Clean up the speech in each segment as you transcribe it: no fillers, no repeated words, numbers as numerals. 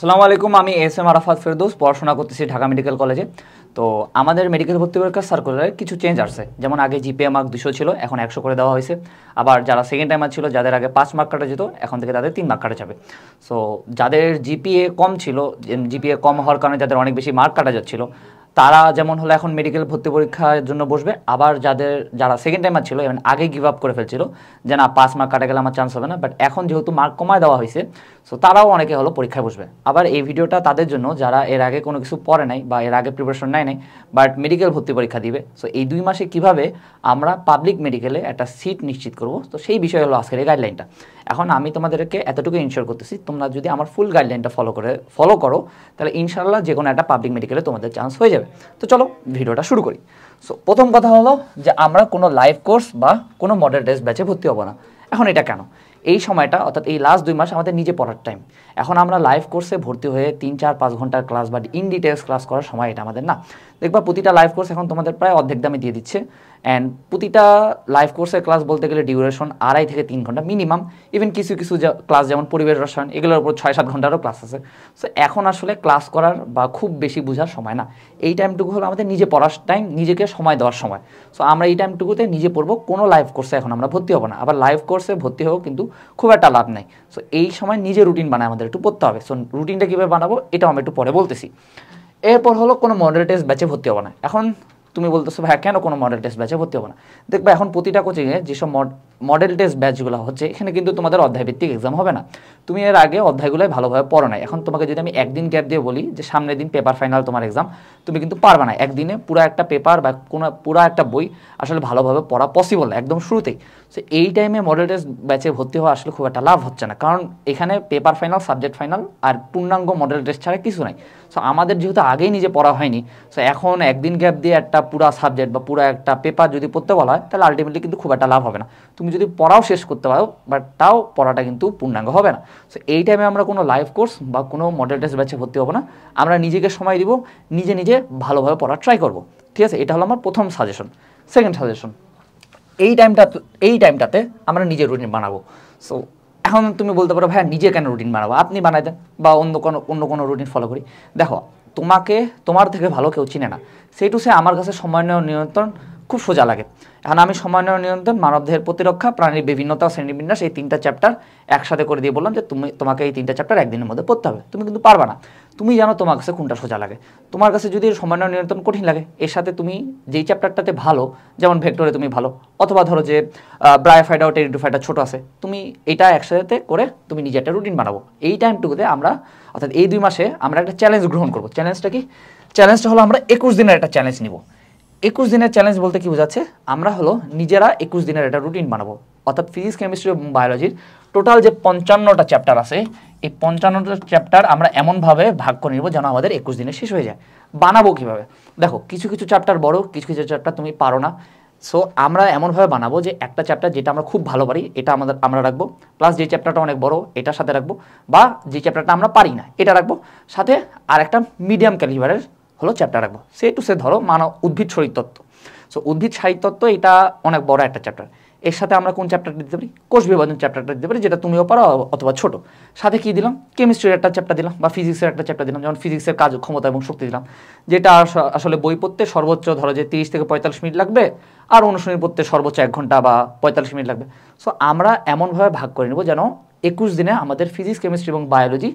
আসসালামু আলাইকুম, আমি এস এম আরাফাত ফেরদৌস, পড়াশোনা করতেছি ঢাকা মেডিকেল কলেজে। তো আমাদের মেডিকেল ভর্তি পরীক্ষার সার্কুলারে কিছু চেঞ্জ আসছে। যেমন আগে জিপিএ মার্ক 200 ছিল, এখন 100 করে দেওয়া হয়েছে। আবার যারা সেকেন্ড টাইমার ছিল, যাদের আগে 5 মার্ক কাটা যেত, এখন থেকে তাদের 3 মার্ক কাটা যাবে। সো যাদের জিপিএ কম ছিল, জিপিএ কম হওয়ার কারণে যাদের অনেক বেশি মার্ক কাটা যাচ্ছিল, তারা যেমন হলো এখন মেডিকেল ভর্তি পরীক্ষার জন্য বসবে। আবার যারা সেকেন্ড টাইমার ছিল, এবং আগে গিভ আপ করে ফেলছিল যে না 5 মার্ক কাটা গেলে আমার চান্স হবে না, বাট এখন যেহেতু মার্ক কমায় দেওয়া হয়েছে, সো তারাও অনেকে হলো পরীক্ষায় বসবে। আবার এই ভিডিওটা তাদের জন্য যারা এর আগে কোনো কিছু পড়ে নাই বা এর আগে প্রিপারেশন নেয় নাই, বাট মেডিকেল ভর্তি পরীক্ষা দিবে। সো এই 2 মাসে কীভাবে আমরা পাবলিক মেডিকেলে একটা সিট নিশ্চিত করব, তো সেই বিষয় হলো আজকের এই গাইডলাইনটা। এখন আমি তোমাদেরকে এতটুকু ইনশিওর করতেছি, তোমরা যদি আমার ফুল গাইডলাইনটা ফলো করো, তাহলে ইনশাল্লাহ যে কোনো একটা পাবলিক মেডিকেলে তোমাদের চান্স হয়ে যাবে। তো চলো ভিডিওটা শুরু করি। সো প্রথম কথা হলো যে আমরা কোনো লাইভ কোর্স বা কোনো মডেল টেস্ট ব্যাচে ভর্তি হবো না। এখন এটা কেন? এই সময়টা অর্থাৎ এই লাস্ট 2 মাস আমাদের নিজে পড়ার টাইম। এখন আমরা লাইভ কোর্সে ভর্তি হয়ে 3-4-5 ঘন্টার ক্লাস বা ইন ডিটেলস ক্লাস করার সময় এটা আমাদের না। দেখবা প্রতিটা লাইভ কোর্স এখন তোমাদের প্রায় অর্ধেক দামে দিয়ে দিচ্ছে। অ্যান্ড প্রতিটা লাইভ কোর্সের ক্লাস বলতে গেলে ডিউরেশন 2.5 থেকে 3 ঘন্টা মিনিমাম। ইভেন কিছু ক্লাস যেমন পরিবেশ রসায়ন, এগুলোর উপর 6-7 ঘন্টারও ক্লাস আছে। সো এখন আসলে ক্লাস করার বা খুব বেশি বোঝার সময় না। এই টাইমটুকু হলো আমাদের নিজে পড়ার টাইম, নিজেকে সময় দেওয়ার সময়। সো আমরা এই টাইমটুকুতে নিজে পড়বো, কোনো লাইভ কোর্সে এখন আমরা ভর্তি হবো না। আবার লাইভ কোর্সে ভর্তি হয়েও কিন্তু খুব একটা লাভ নাই। সো এই সময় নিজে রুটিন বানায় আমাদের একটু পড়তে হবে। সো রুটিনটা কীভাবে বানাবো এটাও আমি একটু পরে বলতেছি। এরপর হলো কোনো মডেল টেস্ট ব্যাচে ভর্তি হবো না। এখন তুমি বলতেছো ভাই কেন কোনো মডেল টেস্ট ব্যাচে ভর্তি হবো না? দেখবে এখন প্রতিটা কোচিংয়ে যেসব মডেল টেস্ট ব্যাচগুলো হচ্ছে, এখানে কিন্তু তোমাদের অধ্যায়ভিত্তিক এক্সাম হবে না। তুমি এর আগে অধ্যায়গুলোই ভালোভাবে পড়ো নাই। এখন তোমাকে যদি আমি একদিন গ্যাপ দিয়ে বলি যে সামনের দিন পেপার ফাইনাল তোমার এক্সাম, তুমি কিন্তু পারবে না একদিনে পুরো একটা পেপার বা পুরো একটা বই আসলে ভালোভাবে পড়া পসিবল না একদম শুরুতেই। সো এই টাইমে মডেল টেস্ট ব্যাচে ভর্তি হওয়া আসলে খুব একটা লাভ হচ্ছে না, কারণ এখানে পেপার ফাইনাল, সাবজেক্ট ফাইনাল আর পূর্ণাঙ্গ মডেল টেস্ট ছাড়া কিছু নাই। সো আমাদের যেহেতু আগেই নিজে পড়া হয়নি, সো এখন একদিন গ্যাপ দিয়ে একটা পুরো সাবজেক্ট বা পুরো একটা পেপার যদি পড়তে বলা হয়, তাহলে আলটিমেটলি কিন্তু খুব একটা লাভ হবে না। তুমি যদি পড়াও শেষ করতে পারো, বাট তাও পড়াটা কিন্তু পূর্ণাঙ্গ হবে না। সো এই টাইমে আমরা কোনো লাইভ কোর্স বা কোনো মডেল টেস্ট ব্যাচে ভর্তি হবো না। আমরা নিজেকে সময় দিব, নিজে ভালোভাবে পড়ার ট্রাই করবো। ঠিক আছে, এটা হলো আমার প্রথম সাজেশন। সেকেন্ড সাজেশন, এই টাইমটাতে আমরা নিজের রুটিন বানাবো। সো এখন তুমি বলতে পারো ভাই নিজে কেন রুটিন বানাবো, আপনি বানাই দেন বা অন্য কোনো রুটিন ফলো করি। দেখো, তোমার থেকে ভালো কেউ চিনে না। সেই টু সে আমার কাছে সময় নিয়ন্ত্রণ খুব সোজা লাগে। এখন আমি সময় নিয়ন্ত্রণ, মানবদেহের প্রতিরক্ষা, প্রাণীর বিভিন্নতা, শ্রেণীবিন্যাস, এই 3টা চ্যাপ্টার একসাথে করে দিয়ে বললাম যে তোমাকে এই 3টা চ্যাপ্টার একদিনের মধ্যে পড়তে হবে। তুমি কিন্তু পারবা না। তুমি জানো তোমার কাছে কোনটা সোজা লাগে। তোমার কাছে যদি সময় নিয়ন্ত্রণ কঠিন লাগে, এর সাথে তুমি যেই চ্যাপ্টারটাতে ভালো, যেমন ভেক্টরে তুমি ভালো, অথবা ধরো যে ব্রায়োফাইটা ও টেরিডোফাইটা ছোটো আছে, তুমি এটা একসাথে করে তুমি নিজে একটা রুটিন বানাবো। এই টাইমটুকুতে আমরা, অর্থাৎ এই 2 মাসে আমরা একটা চ্যালেঞ্জ গ্রহণ করবো। চ্যালেঞ্জটা কি? চ্যালেঞ্জটা হলো আমরা 21 দিনের একটা চ্যালেঞ্জ নিব। 21 দিনের চ্যালেঞ্জ বলতে কি বোঝাচ্ছে? আমরা হলো নিজেরা 21 দিনের একটা রুটিন বানাবো। অর্থাৎ ফিজিক্স, কেমিস্ট্রি এবং বায়োলজির টোটাল যে 55টা চ্যাপ্টার আছে, এই 55টা চ্যাপ্টার আমরা এমনভাবে ভাগ করে নিব যেন আমাদের 21 দিনে শেষ হয়ে যায়। বানাবো কীভাবে? দেখো, কিছু চ্যাপ্টার বড়, কিছু চ্যাপ্টার তুমি পারো না। সো আমরা এমনভাবে বানাবো যে একটা চ্যাপ্টার যেটা আমরা খুব ভালো পারি এটা আমরা রাখবো, প্লাস যে চ্যাপ্টারটা অনেক বড় এটার সাথে রাখবো, বা যে চ্যাপ্টারটা আমরা পারি না এটা রাখবো, সাথে আর একটা মিডিয়াম ক্যালিবারের হলো চ্যাপ্টার রাখবো। সে ধরো উদ্ভিদ শরীরতত্ত্ব। সো উদ্ভিদ শারীরতত্ত্ব এটা অনেক বড় একটা চ্যাপ্টার। এর সাথে আমরা কোন চ্যাপ্টারটা দিতে পারি? কোষ বিভাজন চ্যাপ্টারটা দিতে পারি, যেটা তুমিও পারো অথবা ছোটো। সাথে কি দিলাম? কেমিস্ট্রির একটা চ্যাপ্টার দিলাম, বা ফিজিক্সের একটা চ্যাপ্টার দিলাম, যেমন ফিজিক্সের কাজ, ক্ষমতা এবং শক্তি দিলাম, যেটা আসলে বই পড়তে সর্বোচ্চ ধরো যে 30 থেকে 45 মিনিট লাগবে, আর অনুশীলনী পড়তে সর্বোচ্চ 1 ঘন্টা বা 45 মিনিট লাগবে। সো আমরা এমনভাবে ভাগ করে নেব যেন 21 দিনে আমাদের ফিজিক্স, কেমিস্ট্রি এবং বায়োলজি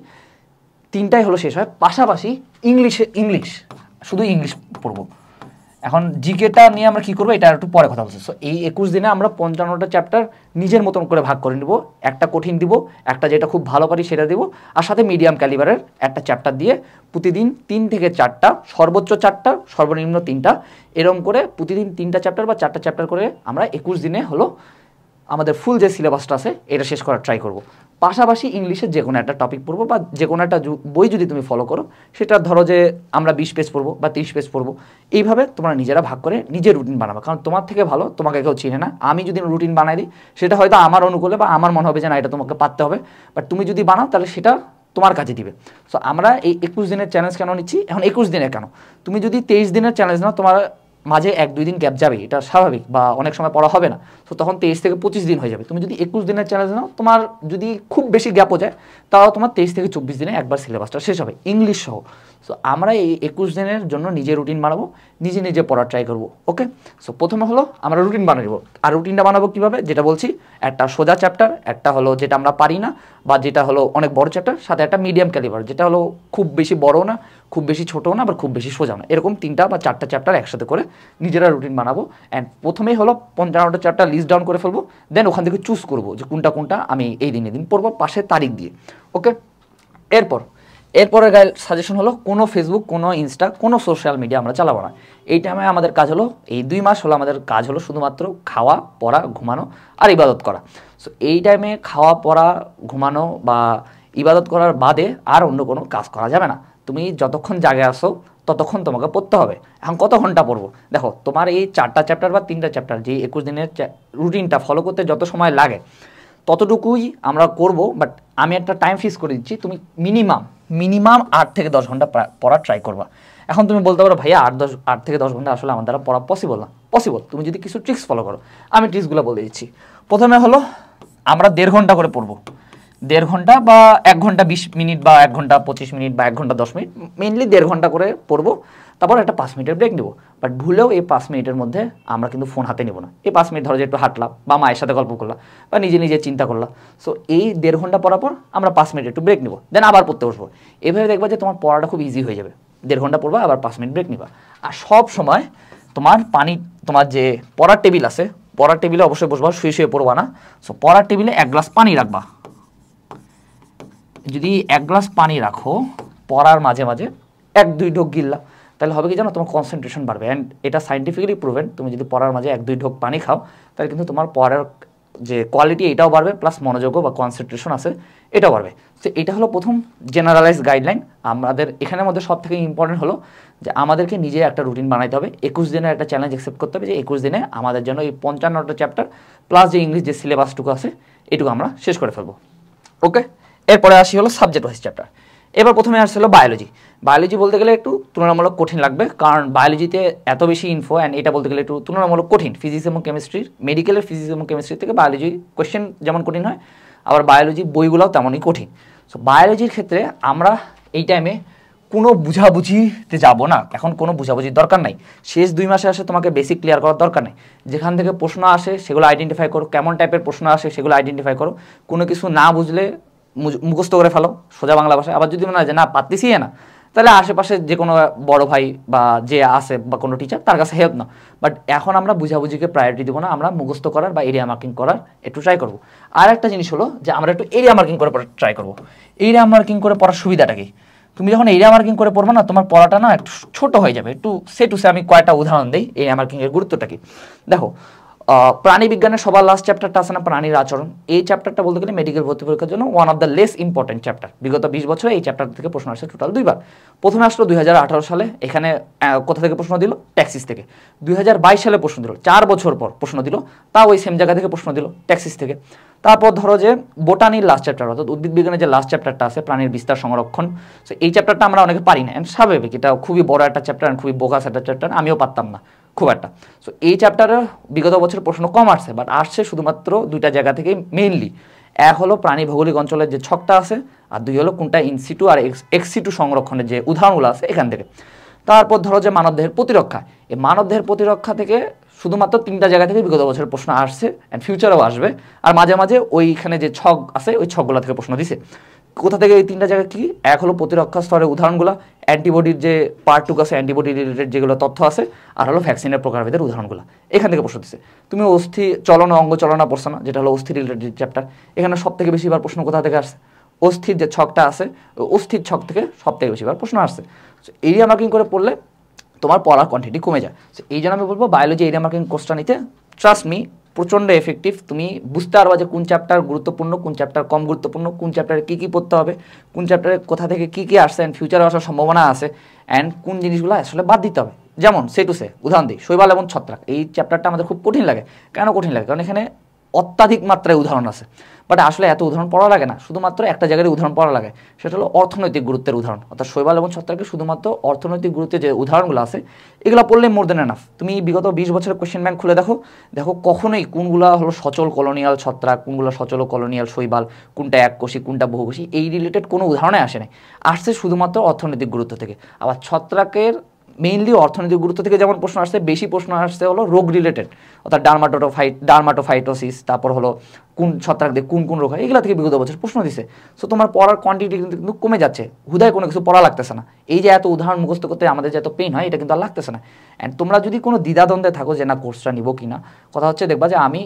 3টাই হলো শেষ হয়। পাশাপাশি ইংলিশ শুধু ইংলিশ পড়বো। এখন জিকেটা নিয়ে আমরা কী করবো এটা একটু পরে কথা বলছি। সো এই 21 দিনে আমরা 55টা চ্যাপ্টার নিজের মতন করে ভাগ করে নেব। একটা কঠিন দিব, একটা যেটা খুব ভালো পারি সেটা দিব, আর সাথে মিডিয়াম ক্যালিবারের একটা চ্যাপ্টার দিয়ে প্রতিদিন 3 থেকে 4টা, সর্বোচ্চ 4টা, সর্বনিম্ন 3টা, এরকম করে প্রতিদিন 3টা চ্যাপ্টার বা 4টা চ্যাপ্টার করে আমরা 21 দিনে হলো আমাদের ফুল যে সিলেবাসটা আছে এটা শেষ করার ট্রাই করব। পাশাপাশি ইংলিশের যে কোনো একটা টপিক পড়বো, বা যে কোনো একটা বই যদি তুমি ফলো করো, সেটা ধরো যে আমরা 20 পেজ পড়বো বা 30 পেজ পড়বো। এইভাবে তোমরা নিজেরা ভাগ করে নিজের রুটিন বানাবো, কারণ তোমার থেকে ভালো তোমাকে কেউ চিনে না। আমি যদি রুটিন বানাই দিই, সেটা হয়তো আমার অনুকূলে বা আমার মনে হবে যে না এটা তোমাকে পারতে হবে, বাট তুমি যদি বানাও তাহলে সেটা তোমার কাজে দিবে। সো আমরা এই 21 দিনের চ্যালেঞ্জ কেন নিচ্ছি? এখন 21 দিনে কেন? তুমি যদি 23 দিনের চ্যালেঞ্জ নাও, তোমার মাঝে 1-2 দিন গ্যাপ যাবে, এটা স্বাভাবিক, বা অনেক সময় পড়া হবে না। তো তখন 23 থেকে 25 দিন হয়ে যাবে। তুমি যদি 21 দিনের চ্যালেঞ্জ নাও, তোমার যদি খুব বেশি গ্যাপও যায়, তাও তোমার 23 থেকে 24 দিনে একবার সিলেবাসটা শেষ হবে, ইংলিশ সহ। সো আমরা এই 21 দিনের জন্য নিজে রুটিন বানাবো, নিজে নিজে পড়ার ট্রাই করবো। ওকে, সো প্রথমে হলো আমরা রুটিন বানাবো। আর রুটিনটা বানাবো কীভাবে, যেটা বলছি, একটা সোজা চ্যাপ্টার, একটা হলো যেটা আমরা পারি না, বা যেটা হলো অনেক বড় চ্যাপ্টার, সাথে একটা মিডিয়াম ক্যালিবার, যেটা হলো খুব বেশি বড়ও না, খুব বেশি ছোটও না, আবার খুব বেশি সোজাও না। এরকম 3টা বা 4টা চ্যাপ্টার একসাথে করে নিজেরা রুটিন বানাবো। অ্যান্ড প্রথমেই হলো 55টা চ্যাপ্টার লিস্ট ডাউন করে ফেলবো, দেন ওখান থেকে চুজ করবো যে কোনটা কোনটা আমি এই দিন পড়বো, পাশে তারিখ দিয়ে। ওকে, এরপরের সাজেশন হলো কোনো ফেসবুক, কোনো ইনস্টা, কোনো সোশ্যাল মিডিয়া আমরা চালাবো না। এই টাইমে আমাদের কাজ হলো, এই 2 মাস হলো আমাদের কাজ হলো শুধুমাত্র খাওয়া, পড়া, ঘুমানো আর ইবাদত করা। সো এই টাইমে খাওয়া, পড়া, ঘুমানো বা ইবাদত করার বাদে আর অন্য কোনো কাজ করা যাবে না। তুমি যতক্ষণ জাগে আসো ততক্ষণ তোমাকে পড়তে হবে। এখন কত ঘন্টা পড়বো, দেখো তোমার এই 4টা চ্যাপ্টার বা 3টা চ্যাপ্টার, যে 21 দিনের রুটিনটা ফলো করতে যত সময় লাগে ততটুকুই আমরা করব। বাট আমি একটা টাইম ফিক্স করে দিচ্ছি, তুমি মিনিমাম 8 থেকে 10 ঘন্টা পড়ার ট্রাই করবা। এখন তুমি বলতে পারো ভাইয়া 8 থেকে 10 ঘন্টা আসলে আমার দ্বারা পড়া পসিবল না। পসিবল, তুমি যদি কিছু ট্রিক্স ফলো করো। আমি ট্রিক্সগুলো বলে দিচ্ছি। প্রথমে হলো আমরা 1.5 ঘন্টা করে পড়বো, 1.5 ঘন্টা বা 1 ঘন্টা 20 মিনিট বা 1 ঘন্টা 25 মিনিট বা 1 ঘন্টা 10 মিনিট, মেইনলি 1.5 ঘন্টা করে পড়বো। তারপর একটা 5 মিনিটের ব্রেক নেবো। বাট ভুলেও এই 5 মিনিটের মধ্যে আমরা কিন্তু ফোন হাতে নেবো না। এই 5 মিনিট ধরো যে একটু হাঁটলাম বা মায়ের সাথে গল্প করলাম বা নিজে নিজে চিন্তা করলাম। সো এই 1.5 ঘন্টা পড়ার পর আমরা 5 মিনিট একটু ব্রেক নেবো, দেন আবার পড়তে বসবো। এভাবে দেখবা যে তোমার পড়াটা খুব ইজি হয়ে যাবে। 1.5 ঘন্টা পড়বা, আবার 5 মিনিট ব্রেক নিবা। আর সব সময় তোমার যে পড়ার টেবিল আছে, পড়ার টেবিলে অবশ্যই বসবা, শুয়ে পড়বা না। সো পড়ার টেবিলে 1 গ্লাস পানি রাখবা। যদি 1 গ্লাস পানি রাখো, পড়ার মাঝে মাঝে 1-2 ঢোক গিললা, তাহলে হবে কি জানো, তোমার কনসেন্ট্রেশন বাড়বে। অ্যান্ড এটা সাইন্টিফিক্যালি প্রুভেন, তুমি যদি পড়ার মাঝে 1-2 ঢোক পানি খাও, তাহলে কিন্তু তোমার পড়ার যে কোয়ালিটি এটাও বাড়বে, প্লাস মনোযোগও বা কনসেন্ট্রেশন আছে এটাও বাড়বে। তো এটা হলো প্রথম জেনারেলাইজ গাইডলাইন। আমাদের এখানের মধ্যে সব থেকে ইম্পর্টেন্ট হলো যে আমাদেরকে নিজে একটা রুটিন বানাইতে হবে। 21 দিনের একটা চ্যালেঞ্জ অ্যাকসেপ্ট করতে হবে যে 21 দিনে আমাদের জন্য এই 55টা চ্যাপ্টার প্লাস যে ইংলিশ যে সিলেবাসটুকু আছে এটুকু আমরা শেষ করে ফেলবো। ওকে, এরপরে আসি হলো সাবজেক্ট ওয়াইজ চ্যাপ্টার। এবার প্রথমে আসছিল বায়োলজি। বায়োলজি বলতে গেলে একটু তুলনামূলক কঠিন লাগবে, কারণ বায়োলজিতে এত বেশি ইনফো, অ্যান্ড এটা বলতে গেলে একটু তুলনামূলক কঠিন। ফিজিক্স এবং কেমিস্ট্রির, মেডিকেলের ফিজিক্স এবং কেমিস্ট্রি থেকে বায়োলজি কোয়েশ্চেন যেমন কঠিন হয়, আবার বায়োলজি বইগুলোও তেমনই কঠিন। সো বায়োলজির ক্ষেত্রে আমরা এই টাইমে কোনো বুঝাবুঝিতে যাব না। এখন কোনো বুঝাবুঝির দরকার নাই। শেষ 2 মাসে আসে তোমাকে বেসিক ক্লিয়ার করার দরকার নেই। যেখান থেকে প্রশ্ন আসে সেগুলো আইডেন্টিফাই করো, কেমন টাইপের প্রশ্ন আসে সেগুলো আইডেন্টিফাই করো। কোনো কিছু না বুঝলে মুখস্থ করে ফেলো সোজা বাংলা ভাষায়। আবার যদি মনে হয় যে না পারতেছি না, তাহলে আশেপাশে যে কোনো বড় ভাই বা যে আছে বা কোনো টিচার তার কাছে হেল্প নাও। বাট এখন আমরা বুঝাবুঝিকে প্রায়োরিটি দেবো না, আমরা মুখস্থ করার বা এরিয়া মার্কিং করার একটু ট্রাই করবো। আর একটা জিনিস হলো যে আমরা একটু এরিয়া মার্কিং করে পড়ার ট্রাই করবো। এরিয়া মার্কিং করে পড়ার সুবিধাটা কি, তুমি যখন এরিয়া মার্কিং করে পড়বে না, তোমার পড়াটা না একটু ছোট হয়ে যাবে। একটু সে আমি কয়েকটা উদাহরণ দিই এরিয়া মার্কিং এর গুরুত্বটা কি। দেখো, প্রাণী বিজ্ঞানের সবার লাস্ট চ্যাপ্টারটা আছে না, প্রাণীর আচরণ। এই চ্যাপ্টারটা বলতে গেলে মেডিকেল ভর্তি পরীক্ষার জন্য one of the less important chapter. বিগত 20 বছরে এই চ্যাপ্টার থেকে প্রশ্ন আসছে টোটাল 2 বার। প্রথমে আসলো 2018 সালে, এখানে কোথা থেকে প্রশ্ন দিল, ট্যাক্সিস থেকে। 2022 সালে প্রশ্ন দিল, 4 বছর পর প্রশ্ন দিল, তা ওই সেম জায়গা থেকে প্রশ্ন দিল, ট্যাক্সিস থেকে। তারপর ধরো যে বোটানির লাস্ট চ্যাপ্টার, অর্থাৎ উদ্ভিদ বিজ্ঞানের যে লাস্ট চ্যাপ্টারটা আছে, প্রাণীর বিস্তার সংরক্ষণ। সো এই চ্যাপ্টারটা আমরা অনেকে পারি না, অ্যান্ড স্বাভাবিক, এটা খুবই বড় একটা চ্যাপ্টার, খুবই বোগাস একটা চ্যাপ্টার, আমিও পারতাম না খুব একটা। সো এই চ্যাপ্টারে বিগত বছর প্রশ্ন কম আসছে, বাট আসছে শুধুমাত্র 2টা জায়গা থেকে মেইনলি। এক হলো প্রাণী ভৌগোলিক অঞ্চলের যে ছকটা আছে, আর 2 হলো কোনটা ইনসিটু আর এক্সিটু সংরক্ষণের যে উদাহরণগুলো আছে এখান থেকে। তারপর ধরো যে মানবদেহের প্রতিরক্ষা, এই মানবদেহের প্রতিরক্ষা থেকে শুধুমাত্র 3টা জায়গা থেকে বিগত বছরের প্রশ্ন আসছে, অ্যান্ড ফিউচারেও আসবে। আর মাঝে মাঝে ওইখানে যে ছক আছে ওই ছকগুলো থেকে প্রশ্ন দিছে। কোথা থেকে এই 3টা জায়গা কি, এক হলো প্রতিরক্ষা স্তরের উদাহরণগুলো, অ্যান্টিবডির যে পার্টটুকু আছে, অ্যান্টিবডি রিলেটেড যেগুলো তথ্য আছে, আর হলো ভ্যাকসিনের প্রকারভেদের উদাহরণগুলো, এখান থেকে প্রশ্ন দিচ্ছে। তুমি অস্থি চলন অঙ্গ চলনা পড়ছো না, যেটা হলো অস্থি রিলেটেড চ্যাপ্টার। এখানে সব থেকে বেশিবার প্রশ্ন কোথা থেকে আসছে, অস্থির যে ছকটা আছে অস্থির ছক থেকে সব থেকে বেশিবার প্রশ্ন আসছে। এরিয়া মার্কিং করে পড়লে তোমার পড়ার কোয়ান্টিটি কমে যায়। এই জন্য আমি বলবো বায়োলজি এরিয়া মার্কিং কোর্সটা নিতে, ট্রাস্ট মি, প্রচণ্ড এফেক্টিভ। তুমি বুঝতে পারবা যে কোন চ্যাপ্টার গুরুত্বপূর্ণ, কোন চ্যাপ্টার কম গুরুত্বপূর্ণ, কোন চ্যাপ্টারে কী কী পড়তে হবে, কোন চ্যাপ্টারে কোথা থেকে কী কী আসছে, অ্যান্ড ফিউচারে আসার সম্ভাবনা আছে, অ্যান্ড কোন জিনিসগুলো আসলে বাদ দিতে হবে। যেমন সে উদাহরণ দিই, শৈবাল এবং ছত্রাক। এই চ্যাপ্টারটা আমাদের খুব কঠিন লাগে। কেন কঠিন লাগে, কারণ এখানে অত্যাধিক মাত্রায় উদাহরণ আছে, বাট আসলে এত উদাহরণ পড়া লাগে না, শুধুমাত্র একটা জায়গায় উদাহরণ পড়া লাগে, সেটা হলো অর্থনৈতিক গুরুত্বের উদাহরণ। অর্থাৎ শৈবাল এবং ছত্রাকে শুধুমাত্র অর্থনৈতিক গুরুত্বের যে উদাহরণগুলো আছে এগুলো পড়লে মোর দেন এনাফ। তুমি বিগত 20 বছরের কোয়েশ্চেন ব্যাংক খুলে দেখো, দেখো কখনোই কোনগুলো হলো সচল কলোনিয়াল ছত্রাক, কোনগুলো সচল কলোনিয়াল শৈবাল, কোনটা এককোষী কোনটা বহুকোষী, এই রিলেটেড কোনো উদাহরণে আসে নাই, আসছে শুধুমাত্র অর্থনৈতিক গুরুত্ব থেকে। আবার ছত্রাকের মেইনলি অর্থনৈতিক গুরুত্ব থেকে যেমন প্রশ্ন আসছে, বেশি প্রশ্ন আসছে হলো রোগ রিলেটেড, অর্থাৎ ডার্মাটোফাইটোসিস, তারপর হলো কোন ছত্রাক দিয়ে কোন কোন রোগ হয়, এগুলো থেকে বিগত বছর প্রশ্ন দিছে। সো তোমার পড়ার কোয়ান্টিটি কিন্তু কমে যাচ্ছে, হুদায় কোনো কিছু পড়া লাগতেছে না। এই যে এত উদাহরণ মুখস্থ করতে আমাদের যে এত পেইন হয়, এটা কিন্তু আর লাগতেছে না। অ্যান্ড তোমরা যদি কোনো দ্বিধাদ্বন্দ্বে থাকো যে না কোর্সটা নিবো কি না, কথা হচ্ছে দেখবা যে আমি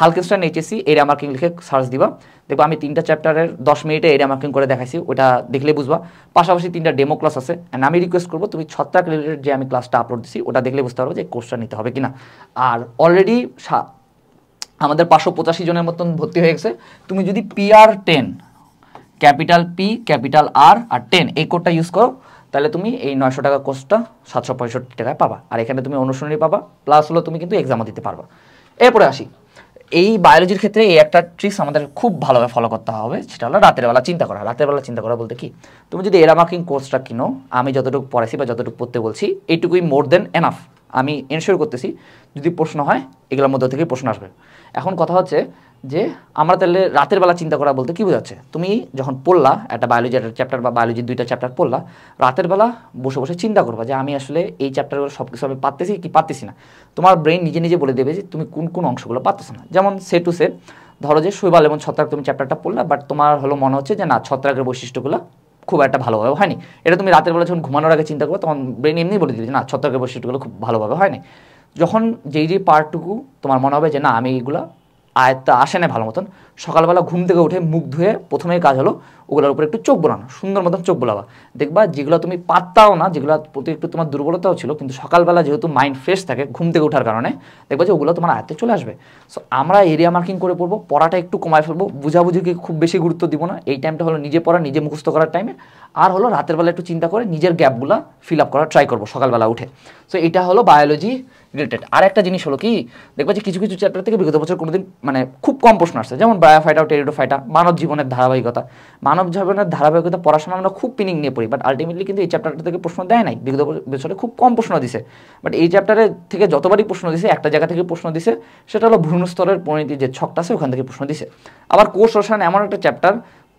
হালকেস্টাইন এইচএসসি এরিয়া মার্কিং লিখে সার্চ দিবা, দেখবা আমি 3টা চ্যাপ্টারের 10 মিনিটে এরিয়া মার্কিং করে দেখাইছি, ওটা দেখলে বুঝবা। পাশাপাশি 3টা ডেমো ক্লাস আছে, অ্যান্ড আমি রিকোয়েস্ট করবো তুমি ছত্রাক রিলেটেড যে আমি ক্লাসটা আপলোড দিচ্ছি ওটা দেখলে বুঝতে পারবো যে কোর্সটা নিতে হবে কিনা। আর অলরেডি আমাদের 585 জনের মতন ভর্তি হয়ে গেছে। তুমি যদি PR10 capital P capital R আর 10 এই কোডটা ইউজ করো, তাহলে তুমি এই 900 টাকা কোর্সটা 765 টাকায় পাবা। আর এখানে তুমি অনুশীলনী পাবা, প্লাস হলো তুমি কিন্তু এক্সামও দিতে পারবা। এরপরে আসি, এই বায়োলজির ক্ষেত্রে এই একটা ট্রিক্স আমাদের খুব ভালোভাবে ফলো করতে হবে, সেটা হলো রাতের বেলা চিন্তা করা। রাতের বেলা চিন্তা করা বলতে কি, তুমি যদি এরা মার্কিং কোর্সটা কিনো, আমি যতটুকু পড়াইছি বা যতটুকু পড়তে বলছি এইটুকুই মোর দেন এনাফ। আমি এনশিওর করতেছি যদি প্রশ্ন হয় এগুলোর মধ্যে থেকেই প্রশ্ন আসবে। এখন কথা হচ্ছে যে আমরা তাহলে রাতের বেলা চিন্তা করা বলতে কী বোঝাচ্ছে, তুমি যখন পড়লা একটা বায়োলজি একটা চ্যাপ্টার বা বায়োলজির 2টা চ্যাপ্টার পড়লা, রাতের বেলা বসে বসে চিন্তা করবা যে আমি আসলে এই চ্যাপ্টারগুলো সব কিছু আমি পারতেছি কি পারতেছি না। তোমার ব্রেন নিজে নিজে বলে দেবে যে তুমি কোন কোন অংশগুলো পারতেছো না। যেমন সে টু সে ধরো যে শৈবাল এবং ছত্রাক তুমি চ্যাপ্টারটা পড়লা, বাট তোমার হলো মনে হচ্ছে যে না ছত্রাকের বৈশিষ্ট্যগুলো খুব একটা ভালোভাবে হয়নি। এটা তুমি রাতের বেলা যখন ঘুমানোর আগে চিন্তা করবে, তখন ব্রেন এমনি বলে দিবে যে না ছত্রাকের বৈশিষ্ট্যগুলো খুব ভালোভাবে হয়নি। যখন যেই পার্টটুকু তোমার মনে হবে যে না আমি এইগুলো আয়ত্তা আসে না ভালো মতন, সকালবেলা ঘুম থেকে উঠে মুখ ধুয়ে প্রথমেই কাজ হলো ওগুলোর উপরে একটু চোখ বোলানো, সুন্দর মতন চোখ বোলাবা। দেখবা যেগুলো তুমি পারতাও না, যেগুলো প্রতি একটু তোমার দুর্বলতাও ছিল, কিন্তু সকালবেলা যেহেতু মাইন্ড ফ্রেশ থাকে ঘুম থেকে ওঠার কারণে, দেখবা যে ওগুলো তোমার আয়ত্তে চলে আসবে। সো আমরা এরিয়া মার্কিং করে পড়বো, পড়াটা একটু কমায় ফেলবো, বুঝাবুঝিকে খুব বেশি গুরুত্ব দিব না। এই টাইমটা হলো নিজে পড়া, নিজে মুখস্থ করার টাইমে। আর হলো রাতের বেলা একটু চিন্তা করে নিজের গ্যাপগুলো ফিল আপ করার ট্রাই করবো সকালবেলা উঠে। সো এটা হলো বায়োলজি রিলেটেড। আর একটা জিনিস হলো কি, দেখবা যে কিছু কিছু চ্যাপ্টার থেকে বিগত বছর কোনোদিন মানে খুব কম প্রশ্ন আসছে, যেমন ব্রায়োফাইটা ও টেরিডোফাইটা, মানব জীবনের ধারাবাহিকতা। মানব জীবনের ধারাবাহিকতা পড়ার সময় আমরা খুব মিনিং নিয়ে পড়ি, বাট আলটিমেটলি কিন্তু এই চ্যাপ্টারটা থেকে প্রশ্ন দেয় নাই, বিগত বছরে খুব কম প্রশ্ন দিছে। বাট এই চ্যাপ্টারের থেকে যতবারই প্রশ্ন দিছে একটা জায়গা থেকে প্রশ্ন দিছে, সেটা হলো ভ্রূণস্তরের পরিণতি যে ছকটা আছে ওখান থেকে প্রশ্ন দিছে। আবার কোষ রসায়ন এমন একটা চ্যাপ্টার,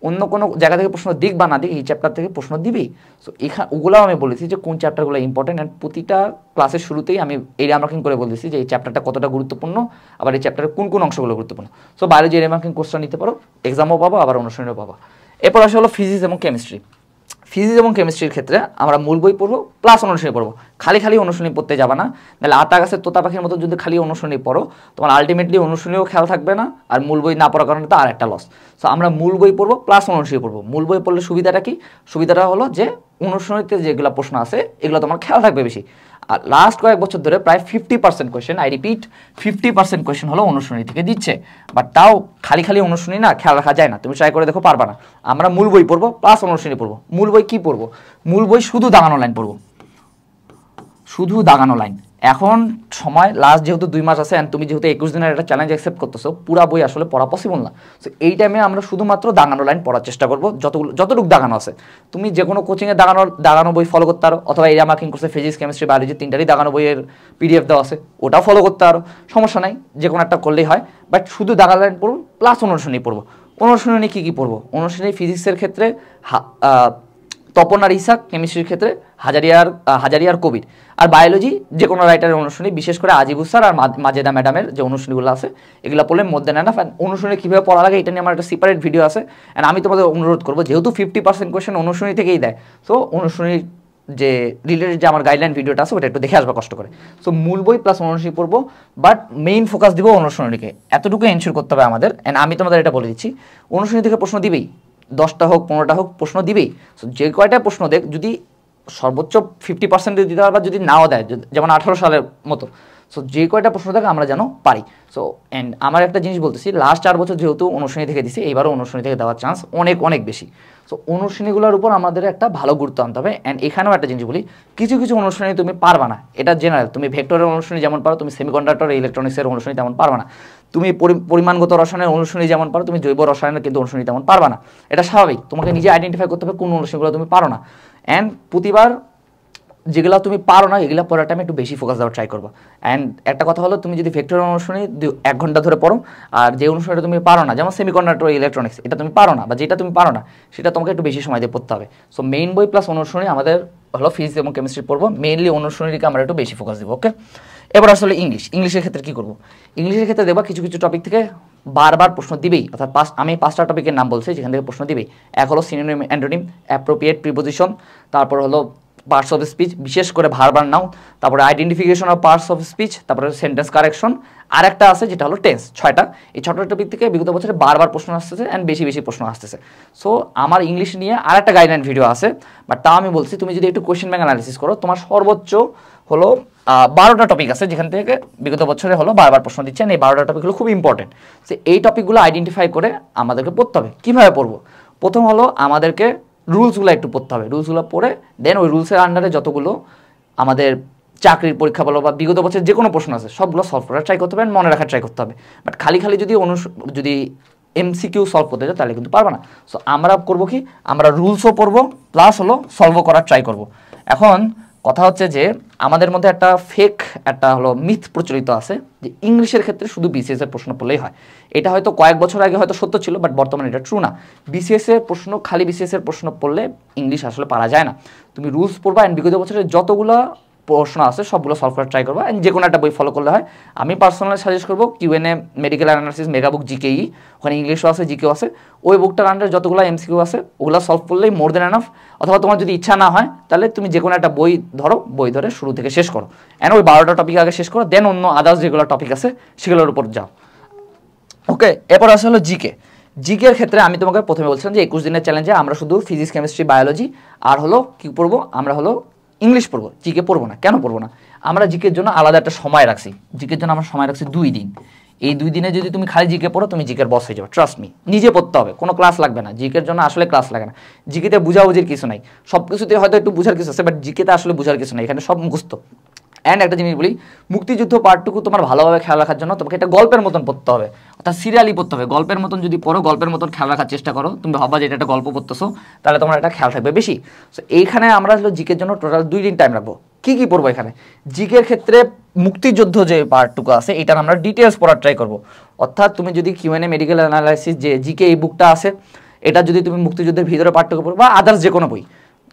অন্য কোনো জায়গা থেকে প্রশ্ন দিক বা না দিক এই চ্যাপ্টার থেকে প্রশ্ন দিবেই। সো ওগুলাও আমি বলেছি যে কোন চ্যাপ্টারগুলো ইম্পর্টেন্ট, অ্যান্ড প্রতিটা ক্লাসের শুরুতেই আমি এরিয়া মার্কিং করে বলেছি যে এই চ্যাপ্টারটা কতটা গুরুত্বপূর্ণ, আবার এই চ্যাপ্টারের কোন কোন অংশগুলো গুরুত্বপূর্ণ। সো বায়োলজি এরিয়া মার্কিং কোর্সটা নিতে পারো, এক্সামও পাবো আবার অনুশীলনীও পাবো। এরপর আসে হলো ফিজিক্স এবং কেমিস্ট্রি। ফিজিক্স এবং কেমিস্ট্রির ক্ষেত্রে আমরা মূল বই পড়বো প্লাস অনুশীলনী পড়বো, খালি খালি অনুশীলনী পড়তে যাবে না। তাহলে আটা গাছের তোতা পাখির মতো যদি খালি অনুশীলনী পড়ো, তোমার আলটিমেটলি অনুশীলনীও খেয়াল থাকবে না, আর মূল বই না পড়ার কারণে তো আর একটা লস। সো আমরা মূল বই পড়বো প্লাস অনুশীলনী পড়বো। মূল বই পড়লে সুবিধাটা কি, সুবিধাটা হলো যে অনুশীলনীতে যেগুলো প্রশ্ন আছে এগুলো তোমার খেয়াল থাকবে বেশি। আর লাস্ট কয়েক বছর ধরে প্রায় 50% কোয়েশ্চেন, আই রিপিট 50% কোয়েশ্চেন হলো অনুশীলনী থেকে দিচ্ছে। বাট তাও খালি খালি অনুশীলনী না খেয়াল রাখা যায় না, তুমি ট্রাই করে দেখো পারবা না। আমরা মূল বই পড়বো প্লাস অনুশীলনী পড়বো। মূল বই কি পড়বো, মূল বই শুধু দাগানো লাইন পড়বো, শুধু দাগানো লাইন। এখন সময় লাস্ট যেহেতু 2 মাস আছে, তুমি যেহেতু 21 দিনের একটা চ্যালেঞ্জ অ্যাকসেপ্ট করতেছো, পুরা বই আসলে পড়া পসিবল না। সো এই টাইমে আমরা শুধুমাত্র দাগানো লাইন পড়ার চেষ্টা করবো, যতটুকু দাগানো আছে। তুমি যে কোনো কোচিংয়ে দাগানো বই ফলো করতে পারো, অথবা এরিয়া মার্কিং কোর্সে ফিজিক্স কেমিস্ট্রি বায়োলজি 3টারই দাগানো বইয়ের PDF দেওয়া আছে, ওটাও ফলো করতে পারো, সমস্যা নাই, যে কোনো একটা করলেই হয়। বাট শুধু দাগানো লাইন পড়বো প্লাস অনুশীলনী পড়বো। অনুশীলনী কী কী পড়বো, অনুশীলনী ফিজিক্সের ক্ষেত্রে তপন আর ইসাক, কেমিস্ট্রির ক্ষেত্রে হাজারিয়ার কবির, আর বায়োলজি যে কোনো রাইটারের অনুশীলনী, বিশেষ করে আজিবুস স্যার আর মাজেদা ম্যাডামের যে অনুশীলনীগুলো আছে এগুলো পড়লে মধ্যে নেয় না। অনুশীলনী কীভাবে পড়া লাগে এটা নিয়ে আমার একটা সেপারেট ভিডিও আছে। অ্যান্ড আমি তোমাদের অনুরোধ করবো, যেহেতু 50% কোয়েশ্চেন অনুশীলনী থেকেই দেয়, সো অনুশীলনীর যে রিলেটেড যে আমার গাইডলাইন ভিডিওটা আছে ওটা একটু দেখে আসবা কষ্ট করে। সো মূল বই প্লাস অনুশীলনী পড়বো, বাট মেইন ফোকাস দিব অনুশীলনীকে, এতটুকু এনশিওর করতে হবে আমাদের। অ্যান্ড আমি তোমাদের এটা বলে দিচ্ছি, অনুশীলনী থেকে প্রশ্ন দিবেই, 10টা হোক 15টা হোক প্রশ্ন দিবেই। সো যে কয়টা প্রশ্ন দেখ, যদি সর্বোচ্চ 50% দিতে পারবা, যদি নাও দেয় যেমন 18 সালের মতো, সো যে কয়টা প্রশ্ন দেখ আমরা যেন পারি। সো অ্যান্ড আমার একটা জিনিস বলতেছি, লাস্ট 4 বছর যেহেতু অনুশ্রেণী থেকে দিছি, এইবারও অনুশ্রেণী থেকে দেওয়ার চান্স অনেক অনেক বেশি। সো অনুশ্রেণীগুলোর উপর আমাদের একটা ভালো গুরুত্ব আনতে হবে। অ্যান্ড এখানেও একটা জিনিস বলি, কিছু কিছু অনুশ্রেণী তুমি পারবা না, এটা জেনারেল। তুমি ভেক্টরের অনুশ্রেণী যেমন পারো, তুমি সেমিকন্ডাক্টর ইলেকট্রনিক্সের অনুশ্রেণী তেমন পারবা না। তুমি পরিমাণগত রসায়নের অনুশ্রেণী যেমন পারো, তুমি জৈব রসায়নের কিন্তু অনুশ্রেণী তেমন পারবা না। এটা স্বাভাবিক, তোমাকে নিজে আইডেন্টিফাই করতে হবে কোন অনুশ্রেণীগুলো তুমি পারো না। অ্যান্ড প্রতিবার যেগুলো তুমি পারো না এগুলো পড়ার টাইমে একটু বেশি ফোকাস দেওয়ার ট্রাই করবো। অ্যান্ড একটা কথা হলো, তুমি যদি ভেক্টর অনুশ্রেণী 1 ঘন্টা ধরে পড়ো, আর যে অনুশ্রেণীটা তুমি পারো না, যেমন সেমিকন্ডাক্টর ইলেকট্রনিক্স, এটা তুমি পারো না বা যেটা তুমি পারো না সেটা তোমাকে একটু বেশি সময় দিয়ে পড়তে হবে। সো মেইন বই প্লাস অনুশ্রেণী আমাদের হলো ফিজিক্স এবং কেমিস্ট্রি পড়বো, মেইনলি অনুশ্রেণীকে আমরা একটু বেশি ফোকাস দেবো। ওকে, এবার আসলে ইংলিশের ক্ষেত্রে কী করবো? ইংলিশের ক্ষেত্রে দেখবা কিছু কিছু টপিক থেকে বারবার প্রশ্ন দিবেই, অর্থাৎ আমি 5টা টপিকের নাম বলছি যেখান থেকে প্রশ্ন দিবেই। এক হলো সিনোনিম অ্যান্টোনিম, অ্যাপ্রোপ্রিয়েট প্রিপোজিশন, তারপর হলো পার্টস অফ স্পিচ, বিশেষ করে ভার্বাল নাউন, তারপরে identification of parts of speech, তারপরে সেন্টেন্স কারেকশন, আর একটা আছে যেটা হলো টেন্স। 6টা, এই 6টা টপিক থেকে বিগত বছরে বারবার প্রশ্ন আসতেছে অ্যান্ড বেশি বেশি প্রশ্ন আসতেছে। সো আমার ইংলিশ নিয়ে আর একটা গাইডলাইন ভিডিও আছে, বাট তাও আমি বলছি তুমি যদি একটু কোয়েশ্চেন ব্যাংক অ্যানালিসিস করো, তোমার সর্বোচ্চ হলো 12টা টপিক আছে যেখান থেকে বিগত বছরে হলো বারবার প্রশ্ন দিচ্ছেন। এই 12টা টপিক হলো খুব ইম্পর্টেন্ট। সো এই টপিকগুলো আইডেন্টিফাই করে আমাদেরকে পড়তে হবে। কীভাবে পড়বো? প্রথম হলো আমাদেরকে রুলসগুলো একটু পড়তে হবে। রুলসগুলো পড়ে দেন ওই রুলসের আন্ডারে যতগুলো আমাদের চাকরির পরীক্ষা বলো বা বিগত বছরের যে কোনো প্রশ্ন আছে সবগুলো সলভ করার ট্রাই করতে হবে, মনে রাখার ট্রাই করতে হবে। বাট খালি খালি যদি MCQ সলভ করতে যাও তাহলে কিন্তু পারবে না। সো আমরা করবো কি, আমরা রুলসও পড়বো প্লাস হলো সলভও করার ট্রাই করবো। এখন কথা হচ্ছে যে আমাদের মধ্যে একটা হলো মিথ প্রচলিত আছে যে ইংলিশের ক্ষেত্রে শুধু BCS এর প্রশ্ন পড়লেই হয়। এটা হয়তো কয়েক বছর আগে হয়তো সত্য ছিল, বাট বর্তমানে এটা ট্রু না। BCS এর প্রশ্ন, খালি BCS এর প্রশ্ন পড়লে ইংলিশ আসলে পারা যায় না। তুমি রুলস পড়বা অ্যান্ড বিগত বছরের যতগুলো প্রশ্ন আছে সবগুলো সলভ করার ট্রাই করবা, অ্যান্ড যে কোনো একটা বই ফলো করলে হয়। আমি পার্সোনালি সাজেস্ট করবো Q N A medical analysis mega book জিকেই, ওখানে ইংলিশও আছে জিকেও আছে। ওই বুকটার আন্ডারে যতগুলো MCQ আছে ওগুলো সলভ করলেই মোর দেন এনাফ। অথবা তোমার যদি ইচ্ছা না হয় তাহলে তুমি যে কোনো একটা বই ধরে শুরু থেকে শেষ করো, অ্যান্ড ওই 12টা টপিক আগে শেষ করো, দেন অন্য আদার্স যেগুলো টপিক আছে সেগুলোর উপর যাও। ওকে, এরপর আসলে হলো জিকের ক্ষেত্রে আমি তোমাকে প্রথমে বলছিলাম যে 21 দিনের চ্যালেঞ্জে আমরা শুধু ফিজিক্স কেমিস্ট্রি বায়োলজি আর হলো কী পড়বো, আমরা হলো ইংলিশ পড়বো, জিকে পড়বো না। কেন পড়বো না? আমরা জিকের জন্য আলাদা একটা সময় রাখছি। জিকের জন্য আমরা সময় রাখছি 2 দিন। এই 2 দিনে যদি তুমি খালি জিকে পড়ো তুমি জিকের বস হয়ে যাবে, ট্রাস্ট মি। নিজে পড়তে হবে, কোনো ক্লাস লাগবে না। জিকের জন্য আসলে ক্লাস লাগে না। জিকেতে বুঝাবুঝির কিছু নাই, সব কিছুতে হয়তো একটু বুঝার কিছু আছে, বাট জিকেতে আসলে বুঝার কিছু নাই, এখানে সব মুখস্থ। অ্যান্ড একটা জিনিস বলি, মুক্তিযুদ্ধ পার্টটুকু তোমার ভালোভাবে খেয়াল রাখার জন্য তোমাকে এটা গল্পের মতন পড়তে হবে, অর্থাৎ সিরিয়ালি পড়তে হবে। গল্পের মতন যদি পড়ো, গল্পের মতন খেয়াল রাখার চেষ্টা করো, তুমি ভাববা যে এটা একটা গল্প পড়তেছো, তাহলে তোমার এটা খেয়াল থাকবে বেশি। সো এইখানে আমরা হলো জিকের জন্য টোটাল 2 দিন টাইম রাখবো। কী পড়বো এখানে? জিকের ক্ষেত্রে মুক্তিযুদ্ধ যে পার্টটুকু আছে এটার আমরা ডিটেলস পড়ার ট্রাই করবো। অর্থাৎ তুমি যদি কিউএনএ মেডিকেল অ্যানালাইসিস যে জিকে এই বুকটা আছে, এটা যদি তুমি মুক্তিযুদ্ধের ভিতরে পার্টটুকু পড়ো বা আদার্স যে কোনো বই,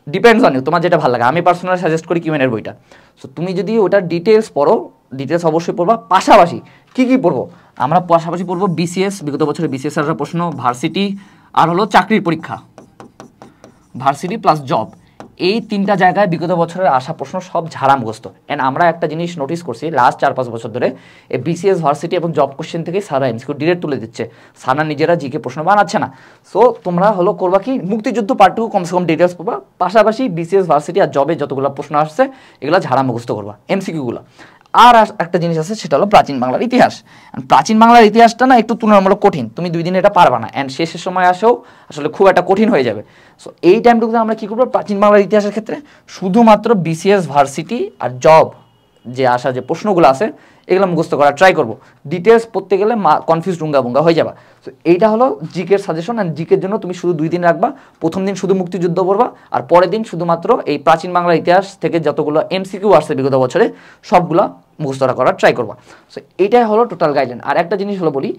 ডিপেন্ডস অন ইউ, তোমার যেটা ভালো লাগে। আমি পার্সোনালি সাজেস্ট করি কিউএনএর বইটা। সো তুমি যদি ওটা ডিটেলস পড়ো, ডিটেলস অবশ্যই পড়বা। পাশাপাশি কী পড়বো? আমরা পাশাপাশি পড়বো BCS, বিগত বছরে BCS এর প্রশ্ন, ভার্সিটি, আর হলো চাকরির পরীক্ষা, ভার্সিটি প্লাস জব। এই 3টা জায়গায় বিগত বছরের আসা প্রশ্ন সব ঝাড়া মুখস্থ। অ্যান্ড আমরা একটা জিনিস নোটিস করছি লাস্ট 4-5 বছর ধরে, এই BCS, ভার্সিটি এবং জব কোশ্চেন থেকে সারা MCQ ডিরেক্ট তুলে দিচ্ছে, সারা নিজেরা জিকে প্রশ্ন বানাচ্ছে না। সো তোমরা হলো করবা কি, মুক্তিযুদ্ধ পার্টটুকু কমসে কম ডিটেলস পড়বা, পাশাপাশি BCS, ভার্সিটি আর জবে যতগুলো প্রশ্ন আসছে এগুলো ঝাড়া মুখস্থ করবা, MCQগুলো। আর একটা জিনিস আছে সেটা হলো প্রাচীন বাংলার ইতিহাস। প্রাচীন বাংলার ইতিহাসটা না একটু তুলনামূলক কঠিন, তুমি 2 দিনে এটা পারবা না, অ্যান্ড শেষের সময় আসেও আসলে খুব একটা কঠিন হয়ে যাবে। সো এই টাইমটুকুতে আমরা কী করবো, প্রাচীন বাংলার ইতিহাসের ক্ষেত্রে শুধুমাত্র BCS, ভার্সিটি আর জব যে আসা যে প্রশ্নগুলো আছে এগুলো মুখস্থ করার ট্রাই করবো। ডিটেলস পড়তে গেলে কনফিউজ ডুঙ্গা হয়ে যাবা। সো এইটা হলো জিকের সাজেশন। অ্যান্ড জিকের জন্য তুমি শুধু 2 দিন রাখবা। প্রথম দিন শুধু মুক্তিযুদ্ধ পড়বা, আর পরের দিন শুধুমাত্র এই প্রাচীন বাংলার ইতিহাস থেকে যতগুলো MCQ আসছে বিগত বছরে সবগুলো মুখস্থ করার ট্রাই করবা। সো এইটাই হলো টোটাল গাইডলাইন। আর একটা জিনিস হলো বলি,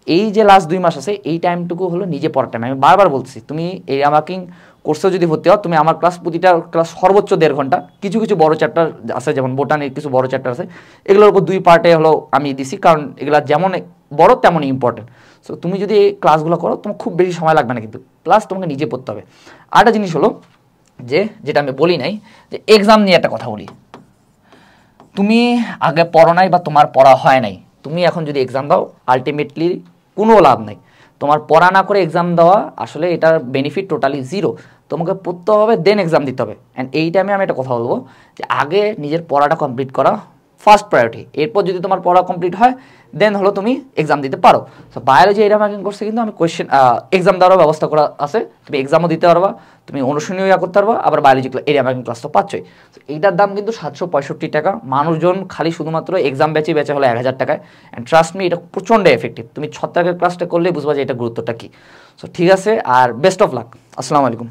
এই যে লাস্ট 2 মাস আছে এই টাইমটুকু হলো নিজে পড়ার টাইম। আমি বারবার বলছি, তুমি এই আমাকিং কোর্সেও যদি ভর্তি হও, তুমি আমার প্রতিটা ক্লাস সর্বোচ্চ 1.5 ঘন্টা, কিছু কিছু বড় চ্যাপ্টার আছে যেমন বোটানির কিছু বড় চ্যাপ্টার আছে, এগুলোর উপর 2 পার্টে হলো আমি দিছি, কারণ এগুলো যেমন বড় তেমনই ইম্পর্টেন্ট। সো তুমি যদি এই ক্লাসগুলো করো তোমার খুব বেশি সময় লাগবে না, কিন্তু প্লাস তোমাকে নিজে পড়তে হবে। আরেকটা জিনিস হলো যেটা আমি বলি নাই, যে এক্সাম নিয়ে একটা কথা বলি। তুমি আগে পড়ো নাই বা তোমার পড়া হয় নাই, তুমি এখন যদি এক্সাম দাও আলটিমেটলি কোনো লাভ নাই। তোমার পড়া না করে এক্সাম দেওয়া আসলে এটার বেনিফিট টোটালি 0। তোমাকে পড়তে হবে দেন এক্সাম দিতে হবে। অ্যান্ড এই টাইমে আমি একটা কথা বলবো যে আগে নিজের পড়াটা কমপ্লিট করা ফার্স্ট প্রায়োরিটি। এরপর যদি তোমার পড়া কমপ্লিট হয় দেন হলো তুমি এক্সাম দিতে পারো। সো বায়োলজি এরিয়া মার্কিং কোর্সে কিন্তু আমি এক্সাম দেওয়ারও ব্যবস্থা করা আছে, তুমি এক্সামও দিতে পারবা, তুমি অনুশীলনীয় করতে পারবা, আবার বায়োলজি এরিয়া মার্কিং ক্লাস তো পাচ্ছই। এইটার দাম কিন্তু 765 টাকা। মানুষজন খালি শুধুমাত্র এক্সাম ব্যাচে বেচে হলো 1000 টাকায়। অ্যান্ড ট্রাস্ট মি, এটা প্রচণ্ড এফেক্টিভ। তুমি 6 তারিখের ক্লাসটা করলেই বুঝবা যে এটা গুরুত্বটা কী। সো ঠিক আছে, আর বেস্ট অফ লাক। আসসালামু আলাইকুম।